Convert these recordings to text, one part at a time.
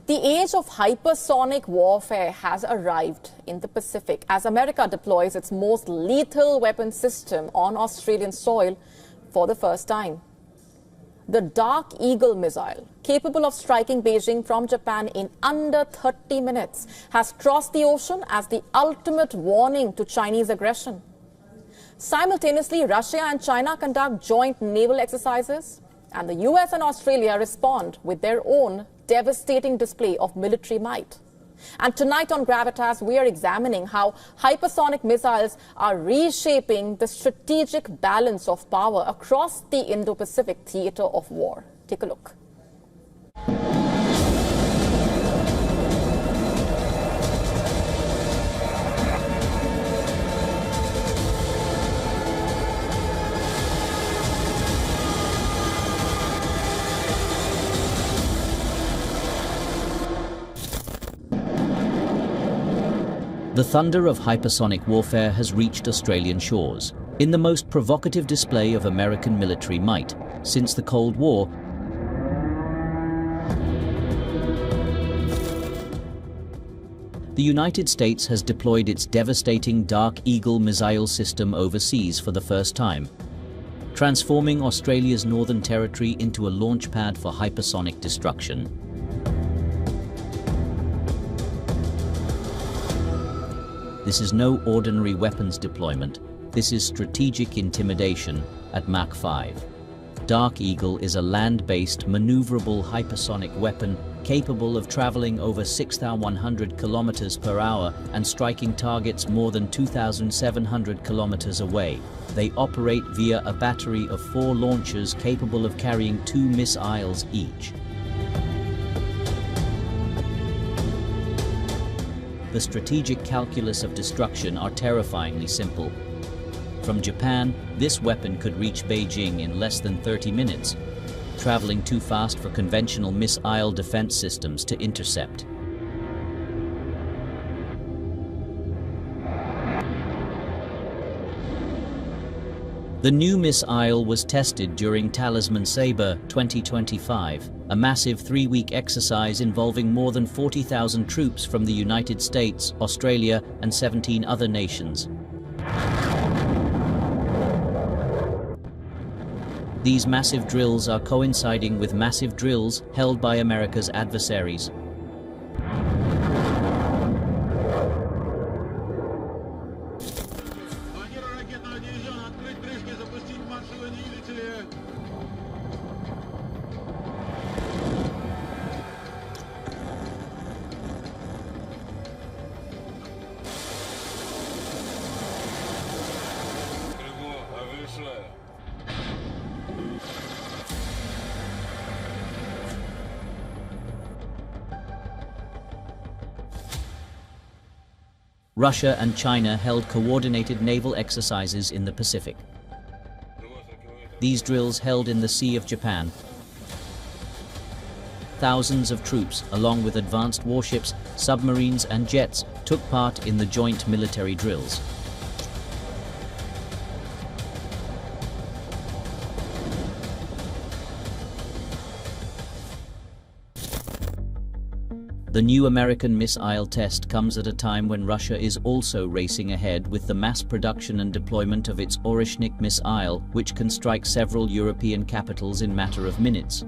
The age of hypersonic warfare has arrived in the Pacific as America deploys its most lethal weapon system on Australian soil for the first time. The Dark Eagle missile, capable of striking Beijing from Japan in under 30 minutes, has crossed the ocean as the ultimate warning to Chinese aggression. Simultaneously, Russia and China conduct joint naval exercises, and the US and Australia respond with their own devastating display of military might. And tonight on Gravitas, we are examining how hypersonic missiles are reshaping the strategic balance of power across the Indo-Pacific theater of war. Take a look. The thunder of hypersonic warfare has reached Australian shores, in the most provocative display of American military might since the Cold War. The United States has deployed its devastating Dark Eagle missile system overseas for the first time, transforming Australia's Northern Territory into a launch pad for hypersonic destruction. This is no ordinary weapons deployment. This is strategic intimidation at Mach 5. Dark Eagle is a land-based, maneuverable hypersonic weapon capable of traveling over 6,100 kilometers per hour and striking targets more than 2,700 kilometers away. They operate via a battery of 4 launchers capable of carrying 2 missiles each. The strategic calculus of destruction are terrifyingly simple. From Japan, this weapon could reach Beijing in less than 30 minutes, traveling too fast for conventional missile defense systems to intercept. The new missile was tested during Talisman Sabre 2025, a massive 3-week exercise involving more than 40,000 troops from the United States, Australia, and 17 other nations. These massive drills are coinciding with massive drills held by America's adversaries. Russia and China held coordinated naval exercises in the Pacific. These drills held in the Sea of Japan. Thousands of troops, along with advanced warships, submarines and jets, took part in the joint military drills. The new American missile test comes at a time when Russia is also racing ahead with the mass production and deployment of its Oreshnik missile, which can strike several European capitals in a matter of minutes.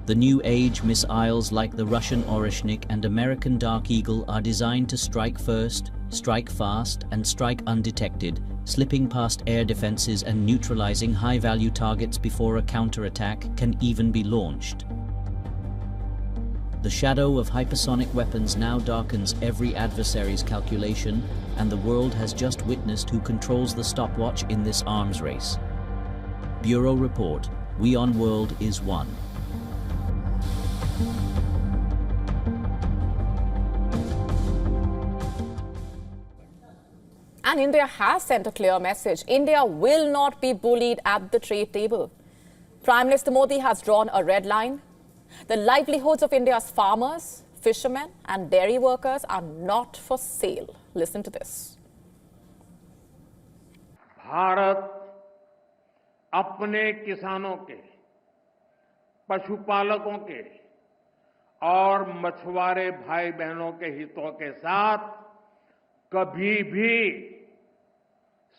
The new age missiles like the Russian Oreshnik and American Dark Eagle are designed to strike first, strike fast, and strike undetected, slipping past air defenses and neutralizing high-value targets before a counterattack can even be launched. The shadow of hypersonic weapons now darkens every adversary's calculation, and the world has just witnessed who controls the stopwatch in this arms race. Bureau Report, WION World is one. And India has sent a clear message. India will not be bullied at the trade table. Prime Minister Modi has drawn a red line. The livelihoods of India's farmers, fishermen and dairy workers are not for sale. Listen to this. Bharat अपने किसानों के, पशुपालकों के और मछुआरे भाई बहनों के हितों के साथ कभी भी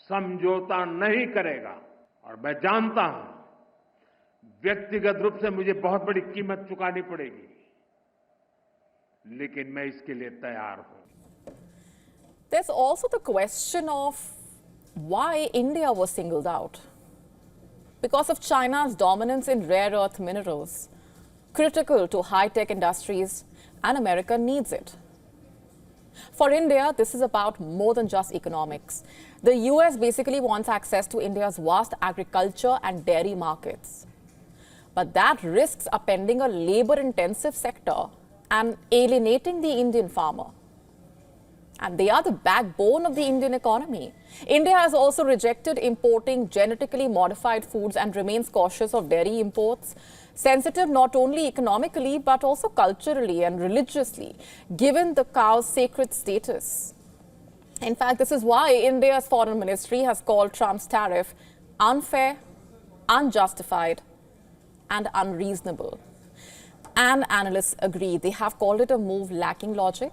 समझौता नहीं करेगा। और मैं जानता हूं व्यक्तिगत रूप से मुझे बहुत बड़ी कीमत चुकानी पड़ेगी, लेकिन मैं इसके लिए तैयार हूं। There's also the question of why India was singled out. Because of China's dominance in rare earth minerals, critical to high-tech industries, and America needs it. For India, this is about more than just economics. The US basically wants access to India's vast agriculture and dairy markets. But that risks upending a labor-intensive sector and alienating the Indian farmer. And they are the backbone of the Indian economy. India has also rejected importing genetically modified foods and remains cautious of dairy imports, sensitive not only economically but also culturally and religiously, given the cow's sacred status. In fact, this is why India's foreign ministry has called Trump's tariff unfair, unjustified, and unreasonable. And analysts agree. They have called it a move lacking logic,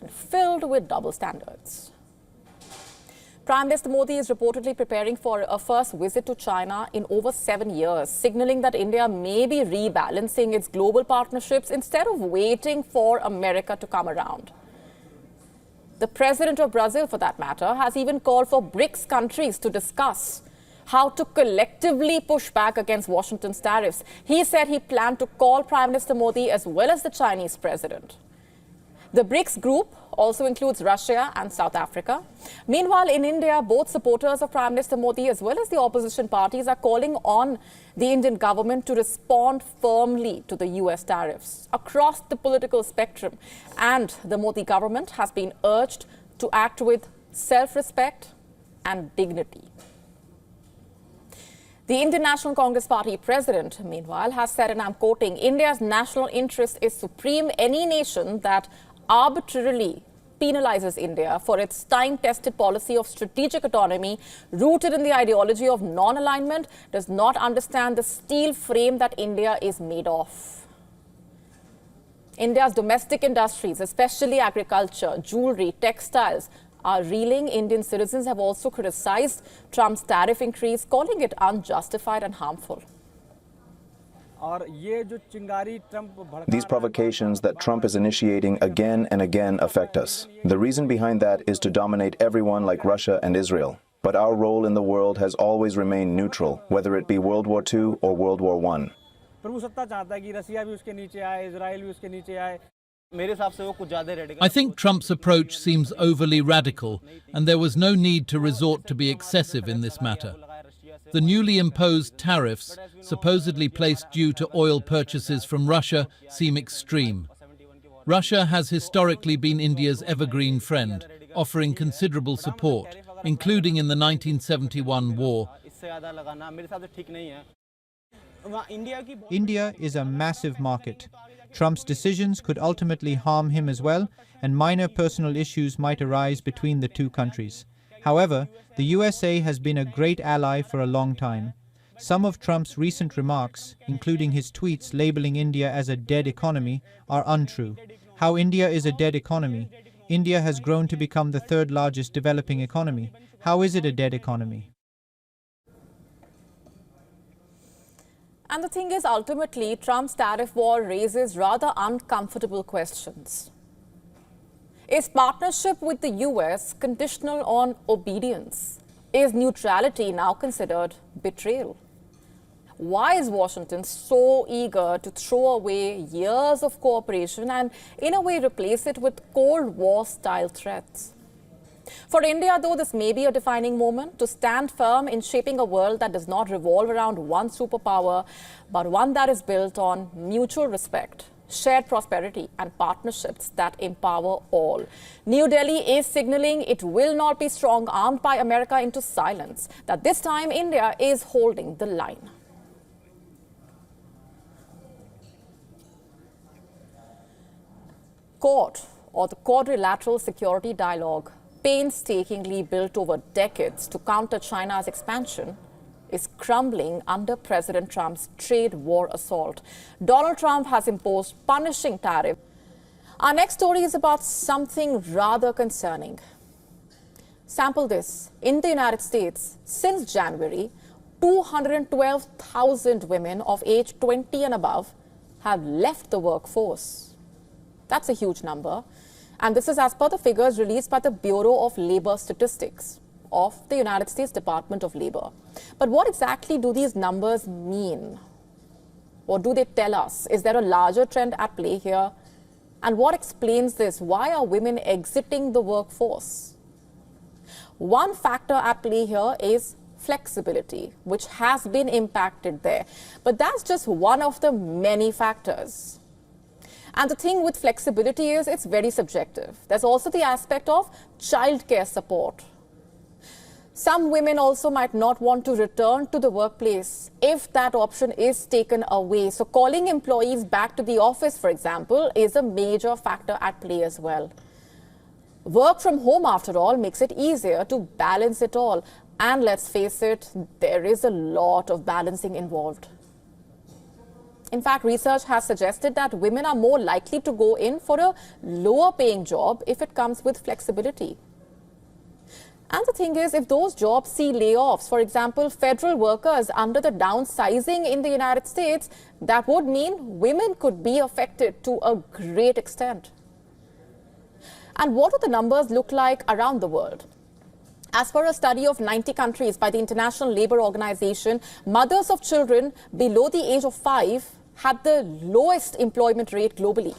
filled with double standards. Prime Minister Modi is reportedly preparing for a first visit to China in over 7 years, signaling that India may be rebalancing its global partnerships instead of waiting for America to come around. The president of Brazil, for that matter, has even called for BRICS countries to discuss how to collectively push back against Washington's tariffs. He said he planned to call Prime Minister Modi as well as the Chinese president. The BRICS group also includes Russia and South Africa. Meanwhile, in India, both supporters of Prime Minister Modi as well as the opposition parties are calling on the Indian government to respond firmly to the US tariffs across the political spectrum. And the Modi government has been urged to act with self-respect and dignity. The Indian National Congress Party president, meanwhile, has said, and I'm quoting, India's national interest is supreme. Any nation that arbitrarily penalizes India for its time-tested policy of strategic autonomy rooted in the ideology of non-alignment does not understand the steel frame that India is made of. India's domestic industries, especially agriculture, jewelry, textiles, are reeling. Indian citizens have also criticized Trump's tariff increase, calling it unjustified and harmful. These provocations that Trump is initiating again and again affect us. The reason behind that is to dominate everyone like Russia and Israel. But our role in the world has always remained neutral, whether it be World War II or World War I. I think Trump's approach seems overly radical, and there was no need to resort to be excessive in this matter. The newly imposed tariffs, supposedly placed due to oil purchases from Russia, seem extreme. Russia has historically been India's evergreen friend, offering considerable support, including in the 1971 war. India is a massive market. Trump's decisions could ultimately harm him as well, and minor personal issues might arise between the two countries. However, the USA has been a great ally for a long time. Some of Trump's recent remarks, including his tweets labeling India as a dead economy, are untrue. How India is a dead economy? India has grown to become the third largest developing economy. How is it a dead economy? And the thing is, ultimately, Trump's tariff war raises rather uncomfortable questions. Is partnership with the US conditional on obedience? Is neutrality now considered betrayal? Why is Washington so eager to throw away years of cooperation and, in a way, replace it with Cold War-style threats? For India, though, this may be a defining moment to stand firm in shaping a world that does not revolve around one superpower, but one that is built on mutual respect, shared prosperity, and partnerships that empower all. New Delhi is signaling it will not be strong-armed by America into silence, that this time India is holding the line. Quad, or the Quadrilateral Security Dialogue, painstakingly built over decades to counter China's expansion, is crumbling under President Trump's trade war assault. Donald Trump has imposed punishing tariffs. Our next story is about something rather concerning. Sample this. In the United States, since January, 212,000 women of age 20 and above have left the workforce. That's a huge number. And this is as per the figures released by the Bureau of Labor Statistics of the United States Department of Labor. But what exactly do these numbers mean? What do they tell us? Is there a larger trend at play here? And what explains this? Why are women exiting the workforce? One factor at play here is flexibility, which has been impacted there. But that's just one of the many factors. And the thing with flexibility is it's very subjective. There's also the aspect of childcare support. Some women also might not want to return to the workplace if that option is taken away. So calling employees back to the office, for example, is a major factor at play as well. Work from home, after all, makes it easier to balance it all. And let's face it, there is a lot of balancing involved. In fact, research has suggested that women are more likely to go in for a lower paying job if it comes with flexibility. And the thing is, if those jobs see layoffs, for example, federal workers under the downsizing in the United States, that would mean women could be affected to a great extent. And what do the numbers look like around the world? As per a study of 90 countries by the International Labour Organization, mothers of children below the age of 5 had the lowest employment rate globally.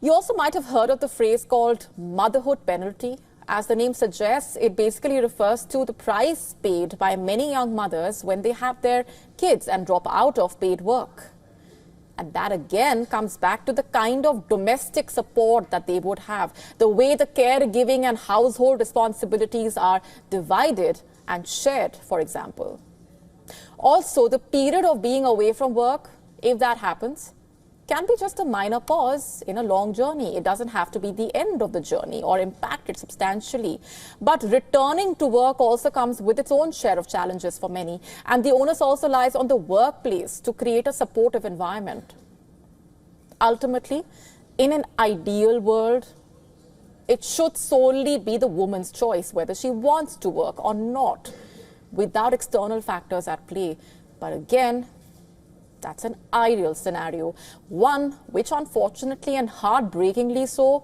You also might have heard of the phrase called motherhood penalty. As the name suggests, it basically refers to the price paid by many young mothers when they have their kids and drop out of paid work. And that again comes back to the kind of domestic support that they would have, the way the caregiving and household responsibilities are divided and shared, for example. Also, the period of being away from work, if that happens, can be just a minor pause in a long journey. It doesn't have to be the end of the journey or impact it substantially. But returning to work also comes with its own share of challenges for many. And the onus also lies on the workplace to create a supportive environment. Ultimately, in an ideal world, it should solely be the woman's choice whether she wants to work or not, without external factors at play. But again, that's an ideal scenario, one which unfortunately and heartbreakingly so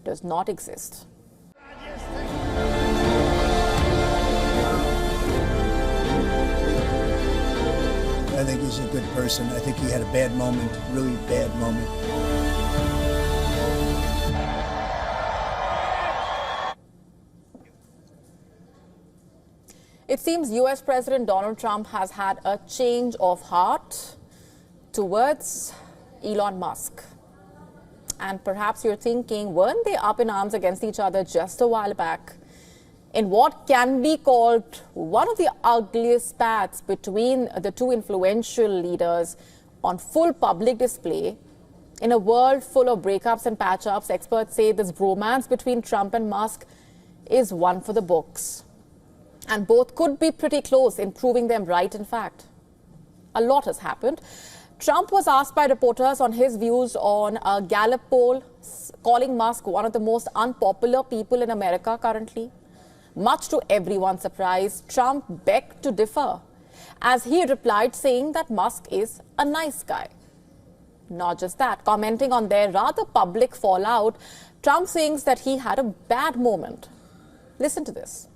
does not exist. I think he's a good person. I think he had a bad moment, really bad moment. It seems US President Donald Trump has had a change of heart towards Elon Musk. And perhaps you're thinking, weren't they up in arms against each other just a while back? In what can be called one of the ugliest spats between the two influential leaders on full public display, in a world full of breakups and patch-ups, experts say this bromance between Trump and Musk is one for the books. And both could be pretty close in proving them right, in fact. A lot has happened. Trump was asked by reporters on his views on a Gallup poll, calling Musk one of the most unpopular people in America currently. Much to everyone's surprise, Trump begged to differ, as he replied saying that Musk is a nice guy. Not just that, commenting on their rather public fallout, Trump thinks that he had a bad moment. Listen to this.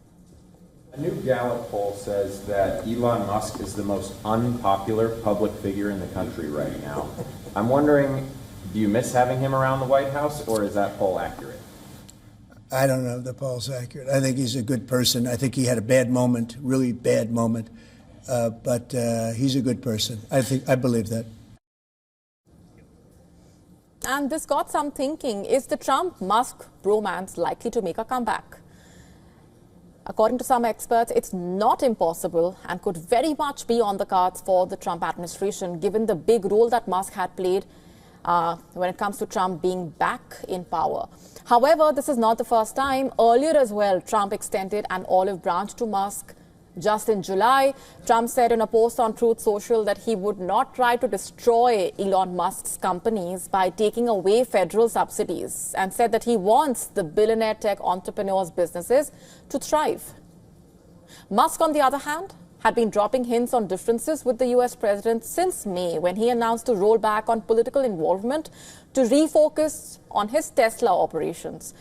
A new Gallup poll says that Elon Musk is the most unpopular public figure in the country right now. I'm wondering, do you miss having him around the White House, or is that poll accurate? I don't know if the poll's accurate. I think he's a good person. I think he had a bad moment, really bad moment. But he's a good person. I believe that. And this got some thinking. Is the Trump-Musk bromance likely to make a comeback? According to some experts, it's not impossible and could very much be on the cards for the Trump administration, given the big role that Musk had played when it comes to Trump being back in power. However, this is not the first time. Earlier as well, Trump extended an olive branch to Musk Just in July, Trump said in a post on Truth Social that he would not try to destroy Elon Musk's companies by taking away federal subsidies, and said that he wants the billionaire tech entrepreneurs' businesses to thrive. Musk, on the other hand, had been dropping hints on differences with the US president since May, when he announced to roll back on political involvement to refocus on his Tesla operations.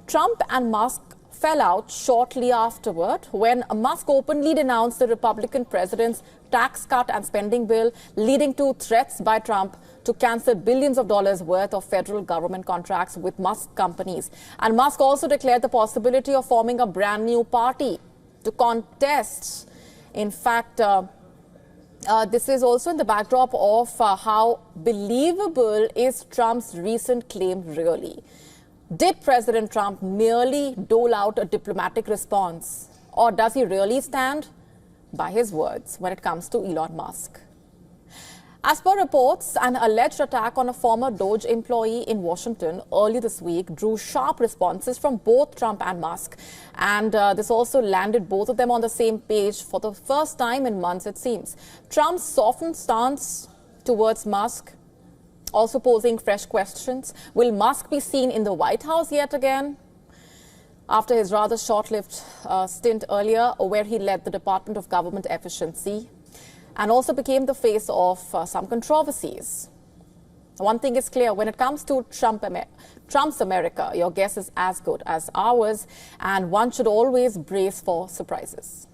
Trump and Musk fell out shortly afterward when Musk openly denounced the Republican president's tax cut and spending bill, leading to threats by Trump to cancel billions of dollars worth of federal government contracts with Musk companies. And Musk also declared the possibility of forming a brand new party to contest. In fact, this is also in the backdrop of how believable is Trump's recent claim really. Did President Trump merely dole out a diplomatic response, or does he really stand by his words when it comes to Elon Musk? As per reports, an alleged attack on a former Doge employee in Washington early this week drew sharp responses from both Trump and Musk. And this also landed both of them on the same page for the first time in months, it seems. Trump's softened stance towards Musk also posing fresh questions. Will Musk be seen in the White House yet again? After his rather short-lived stint earlier, where he led the Department of Government Efficiency and also became the face of some controversies. One thing is clear, when it comes to Trump's America, your guess is as good as ours, and one should always brace for surprises.